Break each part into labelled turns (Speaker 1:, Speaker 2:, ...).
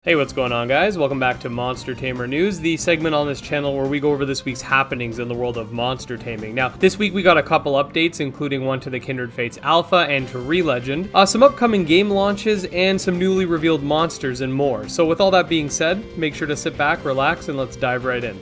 Speaker 1: Hey, what's going on, guys? Welcome back to Monster Tamer News, the segment on this channel where we go over this week's happenings in the world of monster taming. Now, this week we got a couple updates, including one to the Kindred Fates Alpha and to Relegend, some upcoming game launches, and some newly revealed monsters and more. So with all that being said, make sure to sit back, relax, and let's dive right in.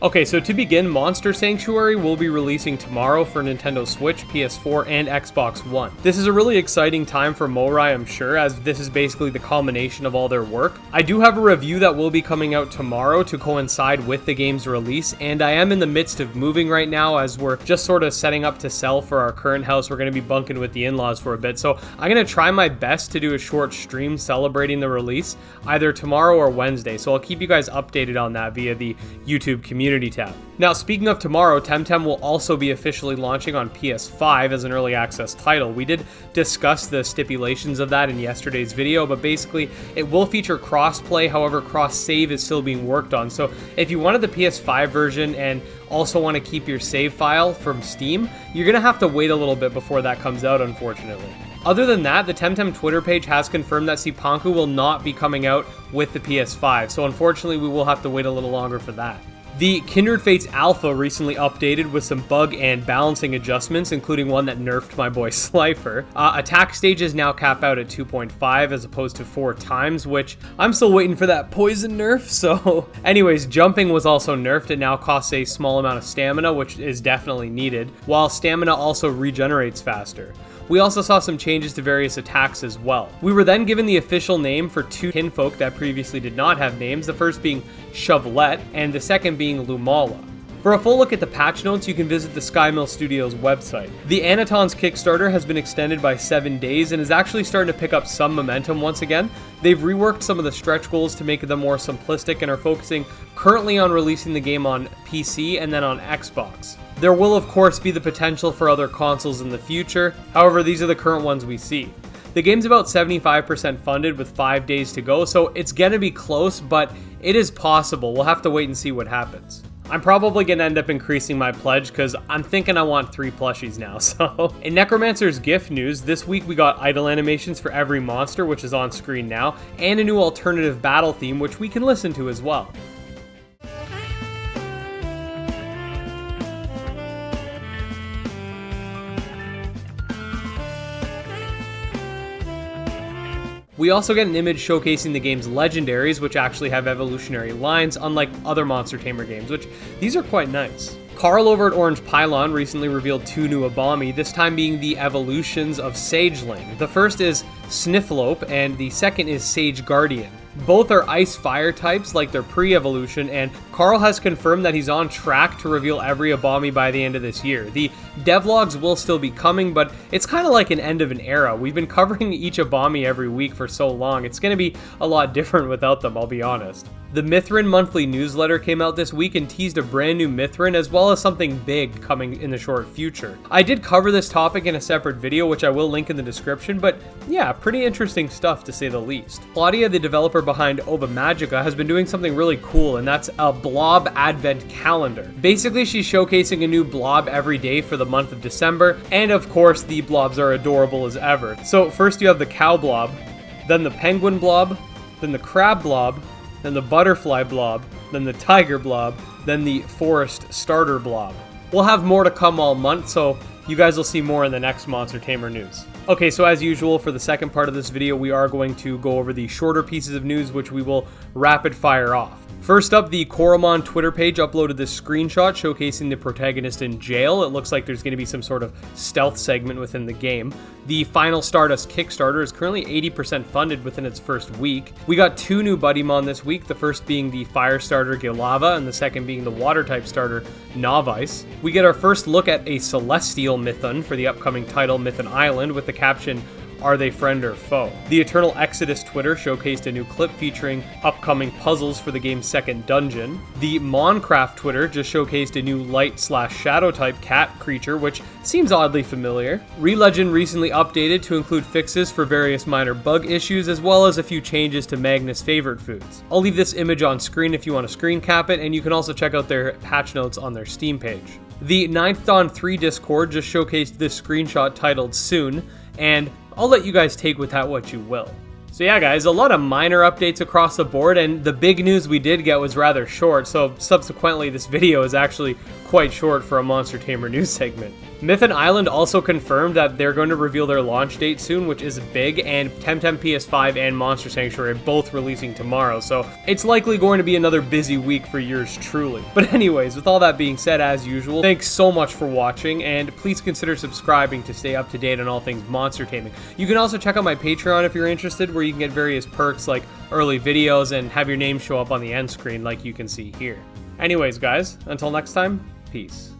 Speaker 1: Okay, so to begin, Monster Sanctuary will be releasing tomorrow for Nintendo Switch, PS4, and Xbox One. This is a really exciting time for Morai, I'm sure, as this is basically the culmination of all their work. I do have a review that will be coming out tomorrow to coincide with the game's release, and I am in the midst of moving right now as we're just sort of setting up to sell for our current house. We're going to be bunking with the in-laws for a bit, so I'm going to try my best to do a short stream celebrating the release, either tomorrow or Wednesday, so I'll keep you guys updated on that via the YouTube community tab. Now, speaking of tomorrow, Temtem will also be officially launching on PS5 as an early access title. We did discuss the stipulations of that in yesterday's video, but basically it will feature crossplay. However, cross-save is still being worked on. So if you wanted the PS5 version and also want to keep your save file from Steam, you're going to have to wait a little bit before that comes out, unfortunately. Other than that, the Temtem Twitter page has confirmed that Sipanku will not be coming out with the PS5, so unfortunately we will have to wait a little longer for that. The Kindred Fates Alpha recently updated with some bug and balancing adjustments, including one that nerfed my boy Slifer. Attack stages now cap out at 2.5 as opposed to 4 times, which I'm still waiting for that poison nerf, so... Anyways, jumping was also nerfed. It now costs a small amount of stamina, which is definitely needed, while stamina also regenerates faster. We also saw some changes to various attacks as well. We were then given the official name for 2 kinfolk that previously did not have names, the first being Shovelette and the second being Lumala. For a full look at the patch notes, you can visit the Skymill Studios website. The Anitons Kickstarter has been extended by 7 days and is actually starting to pick up some momentum once again. They've reworked some of the stretch goals to make them more simplistic and are focusing currently on releasing the game on PC and then on Xbox. There will of course be the potential for other consoles in the future, however these are the current ones we see. The game's about 75% funded with 5 days to go, so it's gonna be close, but it is possible. We'll have to wait and see what happens. I'm probably going to end up increasing my pledge because I'm thinking I want 3 plushies now. So, in Necromancer's gift news, this week we got idle animations for every monster, which is on screen now, and a new alternative battle theme, which we can listen to as well. We also get an image showcasing the game's legendaries, which actually have evolutionary lines, unlike other Monster Tamer games, which these are quite nice. Carl over at Orange Pylon recently revealed 2 new Abomi, this time being the evolutions of Sageling. The first is Snifflope, and the second is Sage Guardian. Both are ice-fire types like their pre-evolution, and Carl has confirmed that he's on track to reveal every Abomi by the end of this year. The devlogs will still be coming, but it's kind of like an end of an era. We've been covering each Abomi every week for so long, it's going to be a lot different without them, I'll be honest. The Mythren monthly newsletter came out this week and teased a brand new Mythren as well as something big coming in the short future. I did cover this topic in a separate video, which I will link in the description, but yeah, pretty interesting stuff to say the least. Claudia, the developer behind Ova Magica, has been doing something really cool, and that's a Blob advent calendar. Basically, she's showcasing a new Blob every day for the month of December, and of course, the Blobs are adorable as ever. So first you have the Cow Blob, then the Penguin Blob, then the Crab Blob, then the Butterfly Blob, then the Tiger Blob, then the Forest Starter Blob. We'll have more to come all month, so you guys will see more in the next Monster Tamer news. Okay, so as usual, for the second part of this video, we are going to go over the shorter pieces of news, which we will rapid fire off. First up, the Coromon Twitter page uploaded this screenshot showcasing the protagonist in jail. It looks like there's going to be some sort of stealth segment within the game. The Final Stardust Kickstarter is currently 80% funded within its first week. We got 2 new Buddymon this week, the first being the Fire Starter Gilava and the second being the Water type starter Novice. We get our first look at a Celestial Mython for the upcoming title Mython Island with the caption, Are they friend or foe? The Eternal Exodus Twitter showcased a new clip featuring upcoming puzzles for the game's second dungeon. The Moncraft Twitter just showcased a new light/shadow type cat creature, which seems oddly familiar. Relegend recently updated to include fixes for various minor bug issues, as well as a few changes to Magnus' favorite foods. I'll leave this image on screen if you want to screen cap it, and you can also check out their patch notes on their Steam page. The Ninth Dawn 3 Discord just showcased this screenshot titled Soon, and I'll let you guys take with that what you will. So yeah guys, a lot of minor updates across the board, and the big news we did get was rather short, so subsequently this video is actually quite short for a Monster Tamer news segment. Mython Island also confirmed that they're going to reveal their launch date soon, which is big, and Temtem PS5 and Monster Sanctuary are both releasing tomorrow, so it's likely going to be another busy week for yours truly. But anyways, with all that being said, as usual, thanks so much for watching, and please consider subscribing to stay up to date on all things monster taming. You can also check out my Patreon if you're interested, where you can get various perks like early videos and have your name show up on the end screen like you can see here. Anyways guys, until next time, peace.